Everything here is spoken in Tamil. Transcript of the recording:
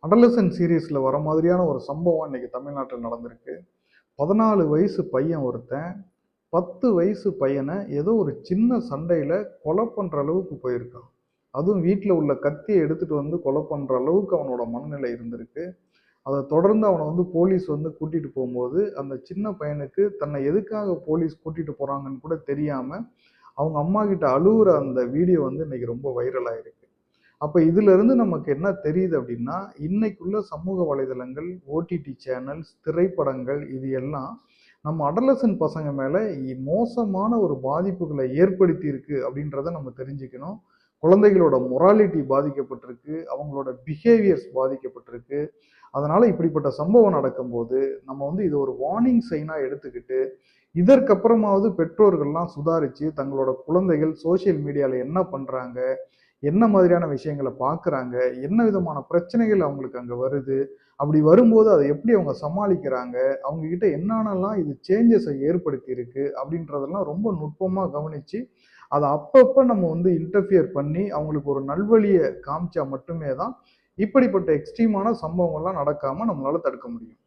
அடலசன் சீரீஸ்ல வர மாதிரியான ஒரு சம்பவம் இன்னைக்கு தமிழ்நாட்டில் நடந்திருக்கு. 14 வயசு பையன் ஒருத்தன் 10 வயசு பையனை ஏதோ ஒரு சின்ன சண்டையில கொலை பண்ற அளவுக்கு போயிருக்கான். அதுவும் வீட்டில் உள்ள கத்தியை எடுத்துட்டு வந்து கொலை பண்ற அளவுக்கு அவனோட மனநிலை இருந்திருக்கு. அதை தொடர்ந்து அவனை போலீஸ் கூட்டிட்டு போகும்போது அந்த சின்ன பையனுக்கு தன்னை எதுக்காக போலீஸ் கூட்டிட்டு போறாங்கன்னு கூட தெரியாம அவங்க அம்மா கிட்ட அழுவுற அந்த வீடியோ இன்னைக்கு ரொம்ப வைரல் ஆயிருக்கு. அப்ப இதுல இருந்து நமக்கு என்ன தெரியுது அப்படின்னா, இன்னைக்குள்ள சமூக வலைதளங்கள், ஓடிடி சேனல்ஸ், திரைப்படங்கள் இது எல்லாம் நம்ம அடலசன்ட் பசங்க மேல மோசமான ஒரு பாதிப்புகளை ஏற்படுத்தி இருக்கு அப்படின்றத நம்ம தெரிஞ்சுக்கணும். குழந்தைகளோட மொராலிட்டி பாதிக்கப்பட்டிருக்கு, அவங்களோட பிஹேவியர்ஸ் பாதிக்கப்பட்டிருக்கு. அதனால இப்படிப்பட்ட சம்பவம் நடக்கும்போது நம்ம இது ஒரு வார்னிங் சைனா எடுத்துக்கிட்டு, இதற்கப்புறமாவது பெற்றோர்கள்லாம் சுதாரிச்சு தங்களோட குழந்தைகள் சோசியல் மீடியால என்ன பண்றாங்க, என்ன மாதிரியான விஷயங்களை பார்க்குறாங்க, என்ன விதமான பிரச்சனைகள் அவங்களுக்கு அங்கே வருது, அப்படி வரும்போது அதை எப்படி அவங்க சமாளிக்கிறாங்க, அவங்க கிட்ட என்னென்னலாம் இது சேஞ்சஸை ஏற்படுத்தி இருக்கு அப்படின்றதெல்லாம் ரொம்ப நுட்பமாக கவனிச்சு அதை அப்பப்போ நம்ம இன்டர்ஃபியர் பண்ணி அவங்களுக்கு ஒரு நல்வழியை காமிச்சா மட்டுமே தான் இப்படிப்பட்ட எக்ஸ்ட்ரீமான சம்பவங்கள்லாம் நடக்காம நம்மளால தடுக்க முடியும்.